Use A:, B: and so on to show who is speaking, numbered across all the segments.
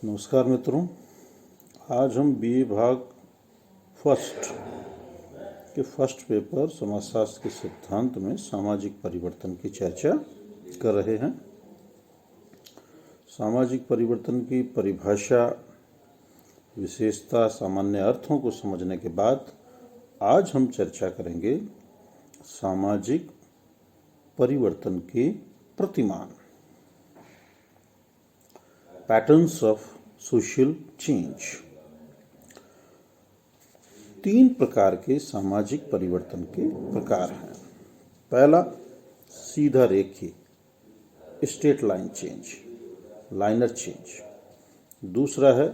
A: नमस्कार मित्रों। आज हम बीए भाग फर्स्ट के फर्स्ट पेपर समाजशास्त्र के सिद्धांत में सामाजिक परिवर्तन की चर्चा कर रहे हैं। सामाजिक परिवर्तन की परिभाषा, विशेषता, सामान्य अर्थों को समझने के बाद आज हम चर्चा करेंगे सामाजिक परिवर्तन के प्रतिमान, पैटर्न्स ऑफ सोशल चेंज। 3 प्रकार के सामाजिक परिवर्तन के प्रकार हैं। पहला, सीधा रेखीय, straight line change, liner change. दूसरा है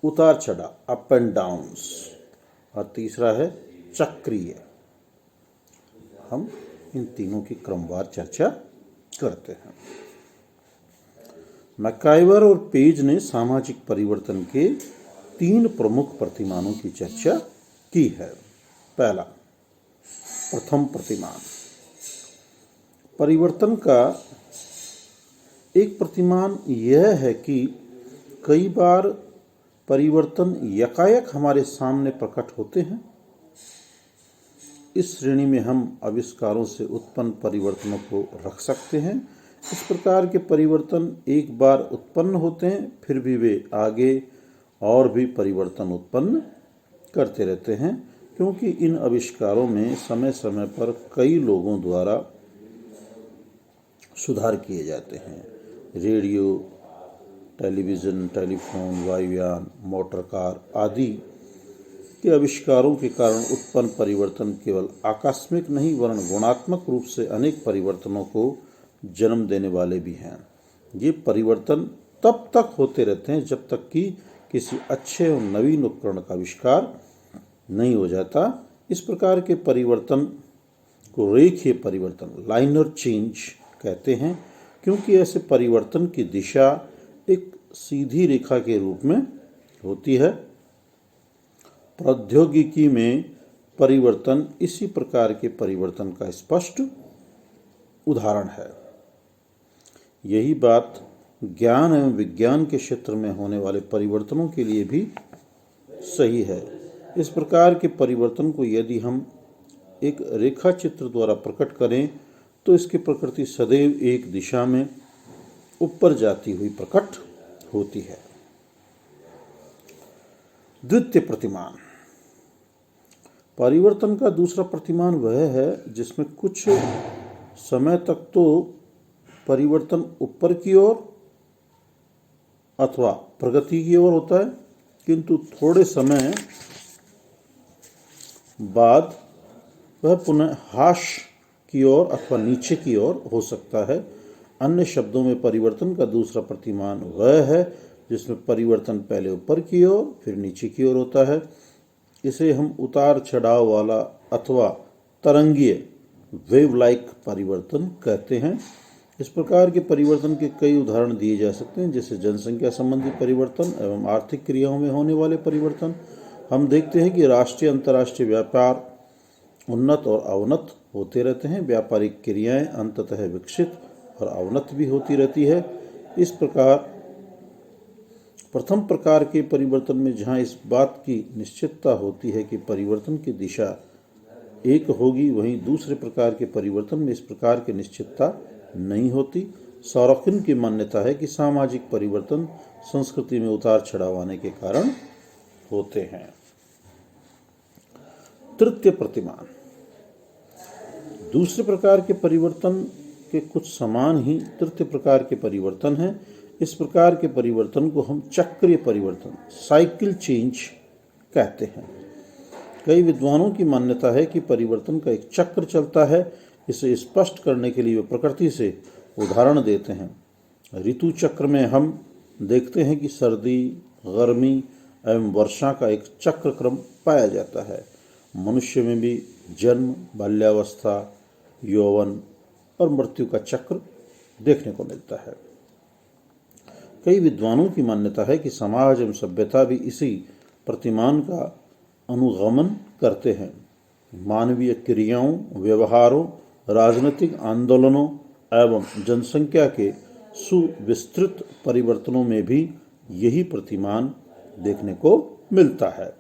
A: उतार चढ़ाव, अप एंड डाउन्स। और तीसरा है चक्रीय। हम इन तीनों की क्रमवार चर्चा करते हैं। मैकाइवर और पेज ने सामाजिक परिवर्तन के 3 प्रमुख प्रतिमानों की चर्चा की है। पहला, प्रथम प्रतिमान। परिवर्तन का एक प्रतिमान यह है कि कई बार परिवर्तन यकायक हमारे सामने प्रकट होते हैं। इस श्रेणी में हम आविष्कारों से उत्पन्न परिवर्तनों को रख सकते हैं। इस प्रकार के परिवर्तन एक बार उत्पन्न होते हैं, फिर भी वे आगे और भी परिवर्तन उत्पन्न करते रहते हैं, क्योंकि इन आविष्कारों में समय समय पर कई लोगों द्वारा सुधार किए जाते हैं। रेडियो, टेलीविज़न, टेलीफोन, वायुयान, मोटर कार आदि के आविष्कारों के कारण उत्पन्न परिवर्तन केवल आकस्मिक नहीं वरन गुणात्मक रूप से अनेक परिवर्तनों को जन्म देने वाले भी हैं। ये परिवर्तन तब तक होते रहते हैं जब तक कि किसी अच्छे और नवीन उपकरण का आविष्कार नहीं हो जाता। इस प्रकार के परिवर्तन को रेखीय परिवर्तन, लाइनर चेंज कहते हैं, क्योंकि ऐसे परिवर्तन की दिशा एक सीधी रेखा के रूप में होती है। प्रौद्योगिकी में परिवर्तन इसी प्रकार के परिवर्तन का स्पष्ट उदाहरण है। यही बात ज्ञान एवं विज्ञान के क्षेत्र में होने वाले परिवर्तनों के लिए भी सही है। इस प्रकार के परिवर्तन को यदि हम एक रेखा चित्र द्वारा प्रकट करें तो इसकी प्रकृति सदैव एक दिशा में ऊपर जाती हुई प्रकट होती है। द्वितीय प्रतिमान। परिवर्तन का दूसरा प्रतिमान वह है जिसमें कुछ समय तक तो परिवर्तन ऊपर की ओर अथवा प्रगति की ओर होता है, किंतु थोड़े समय बाद वह पुनः ह्रास की ओर अथवा नीचे की ओर हो सकता है। अन्य शब्दों में परिवर्तन का दूसरा प्रतिमान वह है जिसमें परिवर्तन पहले ऊपर की ओर फिर नीचे की ओर होता है। इसे हम उतार चढ़ाव वाला अथवा तरंगीय, वेव लाइक परिवर्तन कहते हैं। इस प्रकार के परिवर्तन के कई उदाहरण दिए जा सकते हैं, जैसे जनसंख्या संबंधी परिवर्तन एवं आर्थिक क्रियाओं में होने वाले परिवर्तन। हम देखते हैं कि राष्ट्रीय अंतर्राष्ट्रीय व्यापार उन्नत और अवनत होते रहते हैं। व्यापारिक क्रियाएं अंततः विकसित और अवनत भी होती रहती है। इस प्रकार प्रथम प्रकार के परिवर्तन में जहाँ इस बात की निश्चितता होती है कि परिवर्तन की दिशा एक होगी, वहीं दूसरे प्रकार के परिवर्तन में इस प्रकार की निश्चितता नहीं होती। सॉरोकिन की मान्यता है कि सामाजिक परिवर्तन संस्कृति में उतार चढ़ाव आने के कारण होते हैं। तृतीय प्रतिमान। दूसरे प्रकार के परिवर्तन के कुछ समान ही तृतीय प्रकार के परिवर्तन हैं। इस प्रकार के परिवर्तन को हम चक्रीय परिवर्तन, साइकिल चेंज कहते हैं। कई विद्वानों की मान्यता है कि परिवर्तन का एक चक्र चलता है। इसे स्पष्ट करने के लिए वे प्रकृति से उदाहरण देते हैं। ऋतु चक्र में हम देखते हैं कि सर्दी, गर्मी एवं वर्षा का एक चक्र क्रम पाया जाता है। मनुष्य में भी जन्म, बाल्यावस्था, यौवन और मृत्यु का चक्र देखने को मिलता है। कई विद्वानों की मान्यता है कि समाज एवं सभ्यता भी इसी प्रतिमान का अनुगमन करते हैं। मानवीय क्रियाओं, व्यवहारों, राजनीतिक आंदोलनों एवं जनसंख्या के सुविस्तृत परिवर्तनों में भी यही प्रतिमान देखने को मिलता है।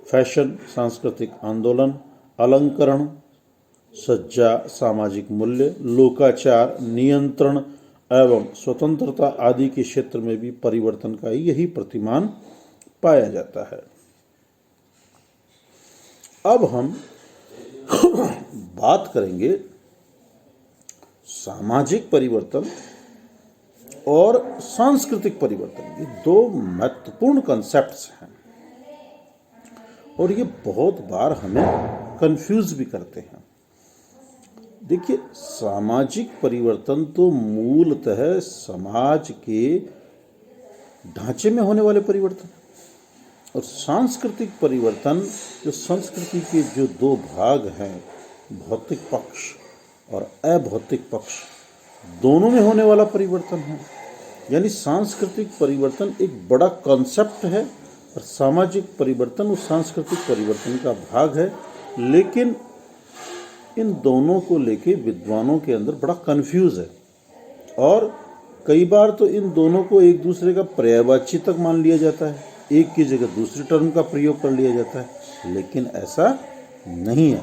A: फैशन, सांस्कृतिक आंदोलन, अलंकरण, सज्जा, सामाजिक मूल्य, लोकाचार, नियंत्रण एवं स्वतंत्रता आदि के क्षेत्र में भी परिवर्तन का यही प्रतिमान पाया जाता है। अब हम बात करेंगे सामाजिक परिवर्तन और सांस्कृतिक परिवर्तन। ये दो महत्वपूर्ण कॉन्सेप्ट्स हैं और ये बहुत बार हमें कंफ्यूज भी करते हैं। देखिए, सामाजिक परिवर्तन तो मूलतः समाज के ढांचे में होने वाले परिवर्तन, और सांस्कृतिक परिवर्तन जो संस्कृति के जो दो भाग हैं, भौतिक पक्ष और अभौतिक पक्ष, दोनों में होने वाला परिवर्तन है। यानी सांस्कृतिक परिवर्तन एक बड़ा कॉन्सेप्ट है और सामाजिक परिवर्तन उस सांस्कृतिक परिवर्तन का भाग है। लेकिन इन दोनों को लेके विद्वानों के अंदर बड़ा कंफ्यूज है और कई बार तो इन दोनों को एक दूसरे का पर्यायवाची तक मान लिया जाता है, एक की जगह दूसरी टर्म का प्रयोग कर लिया जाता है, लेकिन ऐसा नहीं है।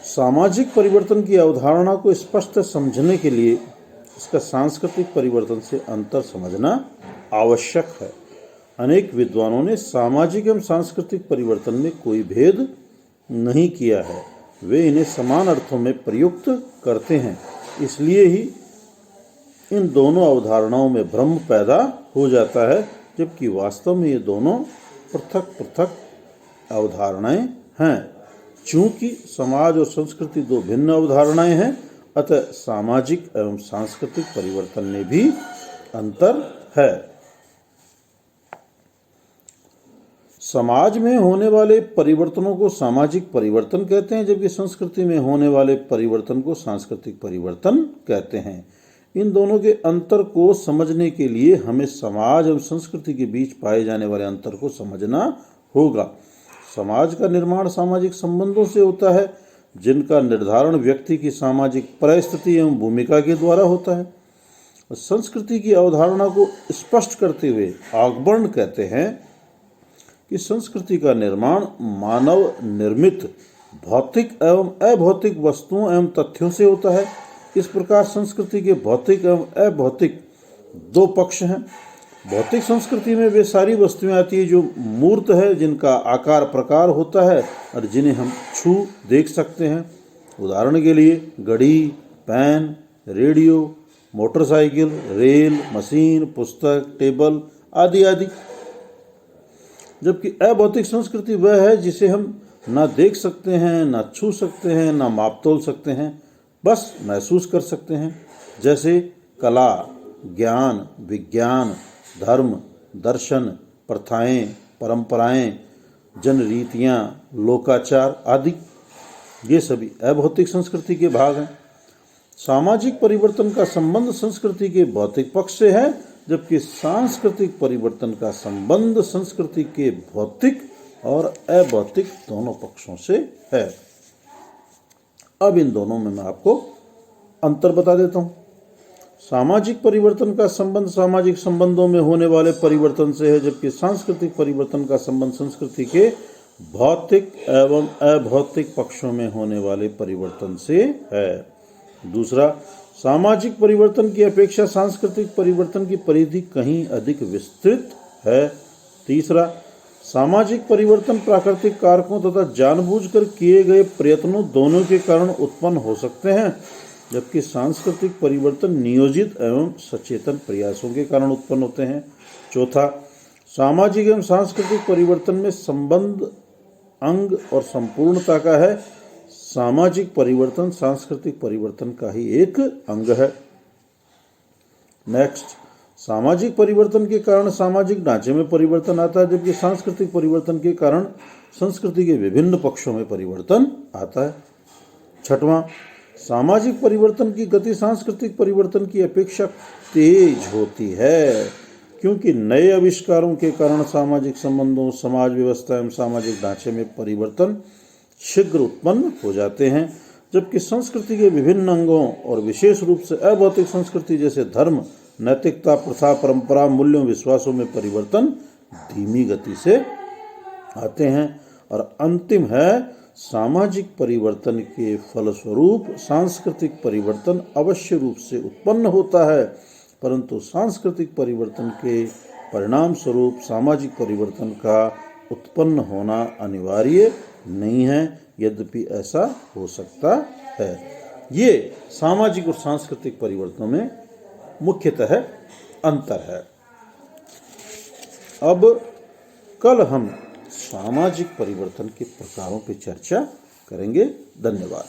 A: सामाजिक परिवर्तन की अवधारणा को स्पष्ट समझने के लिए इसका सांस्कृतिक परिवर्तन से अंतर समझना आवश्यक है। अनेक विद्वानों ने सामाजिक एवं सांस्कृतिक परिवर्तन में कोई भेद नहीं किया है, वे इन्हें समान अर्थों में प्रयुक्त करते हैं। इसलिए ही इन दोनों अवधारणाओं में भ्रम पैदा हो जाता है, जबकि वास्तव में ये दोनों पृथक पृथक अवधारणाएं हैं। चूंकि समाज और संस्कृति दो भिन्न अवधारणाएं हैं, अतः सामाजिक एवं सांस्कृतिक परिवर्तन में भी अंतर है। समाज में होने वाले परिवर्तनों को सामाजिक परिवर्तन कहते हैं, जबकि संस्कृति में होने वाले परिवर्तन को सांस्कृतिक परिवर्तन कहते हैं। इन दोनों के अंतर को समझने के लिए हमें समाज और संस्कृति के बीच पाए जाने वाले अंतर को समझना होगा। समाज का निर्माण सामाजिक संबंधों से होता है, जिनका निर्धारण व्यक्ति की सामाजिक परिस्थिति एवं भूमिका के द्वारा होता है। संस्कृति की अवधारणा को स्पष्ट करते हुए आगमन कहते हैं कि संस्कृति का निर्माण मानव निर्मित भौतिक एवं अभौतिक वस्तुओं एवं तथ्यों से होता है। इस प्रकार संस्कृति के भौतिक एवं अभौतिक दो पक्ष हैं। भौतिक संस्कृति में वे सारी वस्तुएं आती है जो मूर्त है, जिनका आकार प्रकार होता है और जिन्हें हम छू देख सकते हैं। उदाहरण के लिए घड़ी, pen, radio, motorcycle, rail, machine, पुस्तक, टेबल आदि आदि। जबकि अभौतिक संस्कृति वह है जिसे हम ना देख सकते हैं, ना छू सकते हैं, ना माप तोल सकते हैं, बस महसूस कर सकते हैं। जैसे कला, ज्ञान, विज्ञान, धर्म, दर्शन, प्रथाएं, परंपराएं, जन रीतियाँ, लोकाचार आदि, ये सभी अभौतिक संस्कृति के भाग हैं। सामाजिक परिवर्तन का संबंध संस्कृति के भौतिक पक्ष से है, जबकि सांस्कृतिक परिवर्तन का संबंध संस्कृति के भौतिक और अभौतिक दोनों पक्षों से है। अब इन दोनों में मैं आपको अंतर बता देता हूं। सामाजिक परिवर्तन का संबंध सामाजिक संबंधों में होने वाले परिवर्तन से है, जबकि सांस्कृतिक परिवर्तन का संबंध संस्कृति के भौतिक एवं अभौतिक पक्षों में होने वाले परिवर्तन से है। दूसरा, सामाजिक परिवर्तन की अपेक्षा सांस्कृतिक परिवर्तन की परिधि कहीं अधिक विस्तृत है। तीसरा, सामाजिक परिवर्तन प्राकृतिक कारकों तथा जानबूझकर किए गए प्रयत्नों दोनों के कारण उत्पन्न हो सकते हैं, जबकि सांस्कृतिक परिवर्तन नियोजित एवं सचेतन प्रयासों के कारण उत्पन्न होते हैं। चौथा, सामाजिक एवं सांस्कृतिक परिवर्तन में संबंध अंग और संपूर्णता का है। सामाजिक परिवर्तन सांस्कृतिक परिवर्तन का ही एक अंग है। नेक्स्ट, सामाजिक परिवर्तन के कारण सामाजिक ढांचे में परिवर्तन आता है, जबकि सांस्कृतिक परिवर्तन के कारण संस्कृति के विभिन्न पक्षों में परिवर्तन आता है। छठवां, सामाजिक परिवर्तन की गति सांस्कृतिक परिवर्तन की अपेक्षा तेज होती है, क्योंकि नए आविष्कारों के कारण सामाजिक संबंधों, समाज व्यवस्था एवं सामाजिक ढांचे में परिवर्तन शीघ्र उत्पन्न हो जाते हैं, जबकि संस्कृति के विभिन्न अंगों और विशेष रूप से अभौतिक संस्कृति जैसे धर्म, नैतिकता, प्रथा, परंपरा, मूल्यों, विश्वासों में परिवर्तन धीमी गति से आते हैं। और अंतिम है सामाजिक परिवर्तन के फलस्वरूप सांस्कृतिक परिवर्तन अवश्य रूप से उत्पन्न होता है, परंतु सांस्कृतिक परिवर्तन के परिणाम स्वरूप सामाजिक परिवर्तन का उत्पन्न होना अनिवार्य नहीं है, यद्यपि ऐसा हो सकता है। ये सामाजिक और सांस्कृतिक परिवर्तनों में मुख्यतः अंतर है। अब कल हम सामाजिक परिवर्तन के प्रकारों पर चर्चा करेंगे। धन्यवाद।